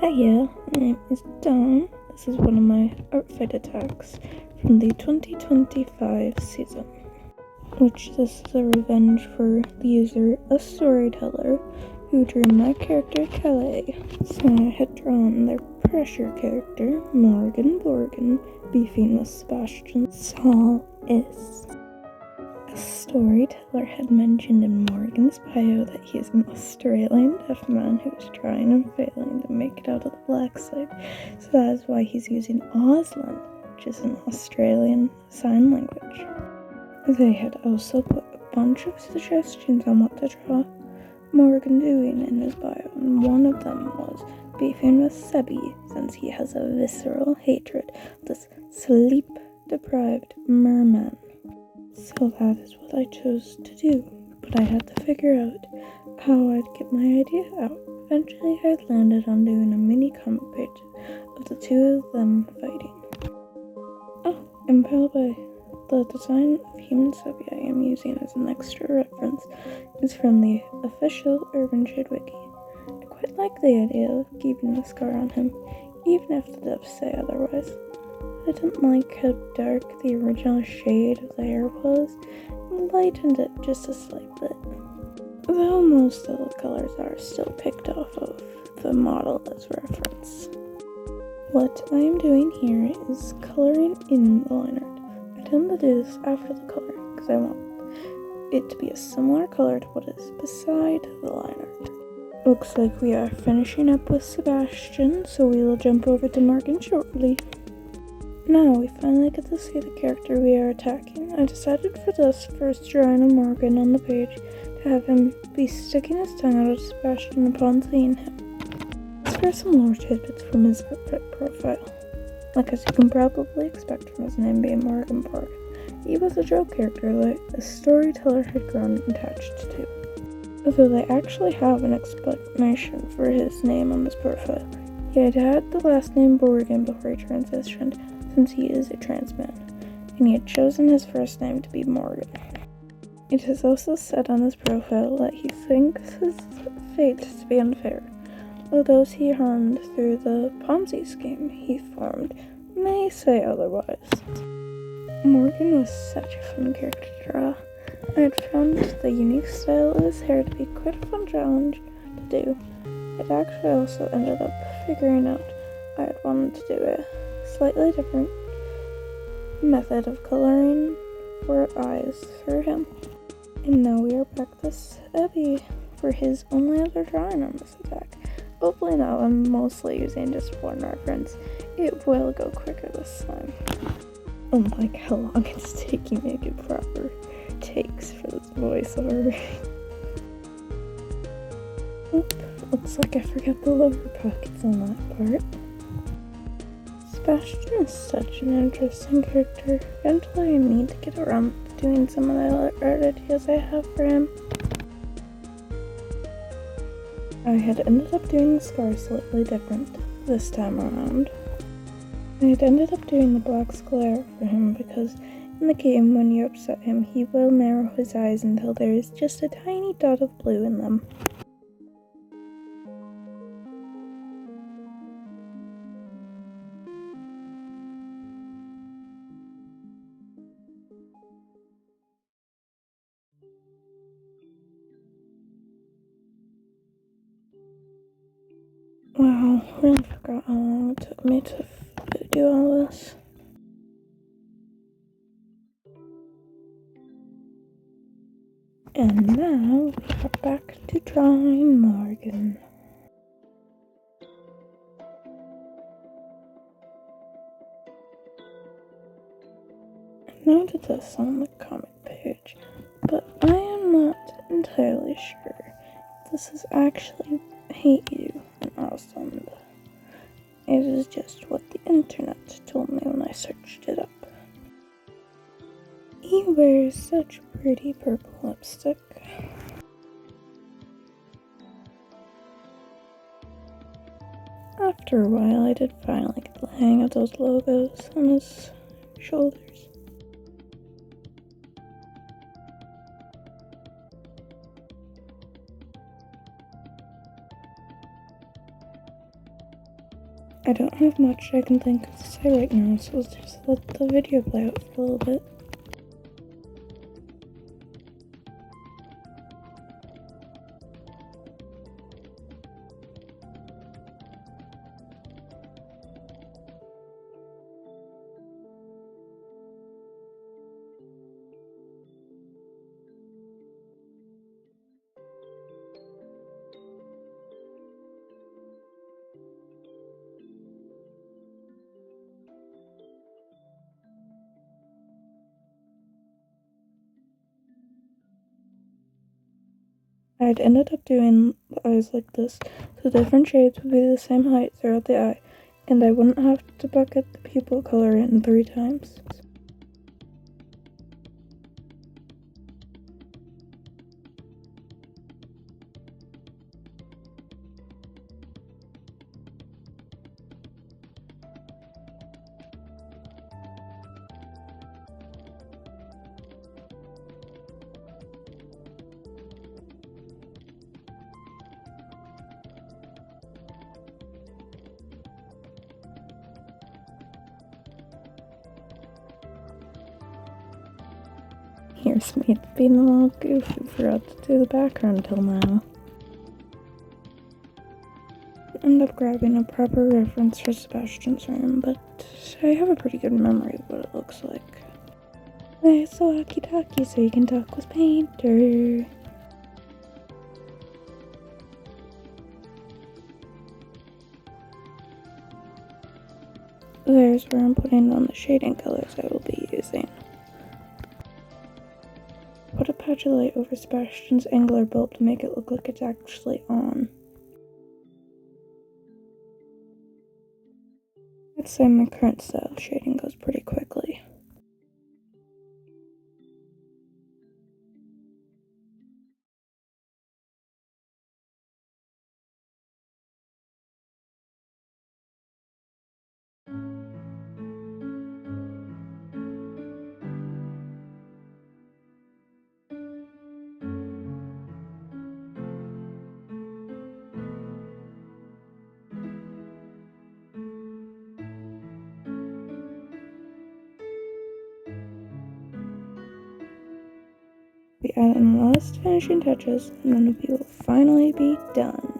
Hiya, my name is Dawn. This is one of my artfight attacks from the 2025 season, which this is a revenge for the user, a storyteller, who drew my character Calais. So I had drawn their pressure character, Morgan Borgen, beefing with Sebastian Saul is. A storyteller had mentioned in Morgan's bio that he is an Australian deaf man who is trying and failing to make it out of the black side, so that is why he's using Auslan, which is an Australian sign language. They had also put a bunch of suggestions on what to draw Morgan doing in his bio, and one of them was beefing with Sebi, since he has a visceral hatred of this sleep-deprived merman. So that is what I chose to do, but I had to figure out how I'd get my idea out. Eventually I landed on doing a mini comic page of the two of them fighting. Oh, and by the way, the design of Human Sebi I am using as an extra reference is from the official Urban Shade Wiki. I quite like the idea of keeping the scar on him, even if the devs say otherwise. I didn't like how dark the original shade of the hair was, and lightened it just a slight bit. Though most of the colors are still picked off of the model as reference. What I am doing here is coloring in the line art. I tend to do this after the color, because I want it to be a similar color to what is beside the line art. Looks like we are finishing up with Sebastian, so we will jump over to Morgan shortly. Now we finally get to see the character we are attacking. I decided for this first drawing of Morgan on the page to have him be sticking his tongue out at Sebastian upon seeing him. As for some lore tidbits from his profile, like as you can probably expect from his name being Morgan Borgen, he was a joke character that the storyteller had grown attached to. Although they actually have an explanation for his name on this profile. He had had the last name Borgen before he transitioned, since he is a trans man, and he had chosen his first name to be Morgan. It is also said on his profile that he thinks his fate to be unfair, though those he harmed through the Ponzi scheme he formed may say otherwise. Morgan was such a fun character to draw. I had found the unique style of his hair to be quite a fun challenge to do. It actually also ended up figuring out I had wanted to do a slightly different method of coloring for eyes for him. And now we are back to Sebi for his only other drawing on this attack. Hopefully now I'm mostly using just one reference. It will go quicker this time. Unlike how long it's taking me to get proper takes for this voiceover. Oop, looks like I forgot the lower pockets on that part. Sebastian is such an interesting character. Eventually I need to get around to doing some of the other art ideas I have for him. I had ended up doing the scar slightly different this time around. I had ended up doing the black sclera for him because in the game when you upset him he will narrow his eyes until there is just a tiny dot of blue in them. Wow, really forgot how long it took me to do all this. And now we are back to drawing Morgan. I noted this on the comic page, but I am not entirely sure if this is actually Hate You in Ausland. It is just what the internet told me when I searched it up. He wears such pretty purple lipstick. After a while, I did finally get the hang of those logos on his shoulders. I don't have much I can think of to say right now, so let's just let the video play out for a little bit. I'd ended up doing the eyes like this, so different shades would be the same height throughout the eye, and I wouldn't have to bucket the pupil color in 3 times. Here's me being a little goofy, forgot to do the background till now. End up grabbing a proper reference for Sebastian's room, but I have a pretty good memory of what it looks like. There's the walkie-talkie so you can talk with Painter. There's where I'm putting on the shading colors I will be using. Put a patch of light over Sebastian's angular bulb to make it look like it's actually on. I'd say my current style shading goes pretty quickly. Be adding the last finishing touches, and then we will finally be done.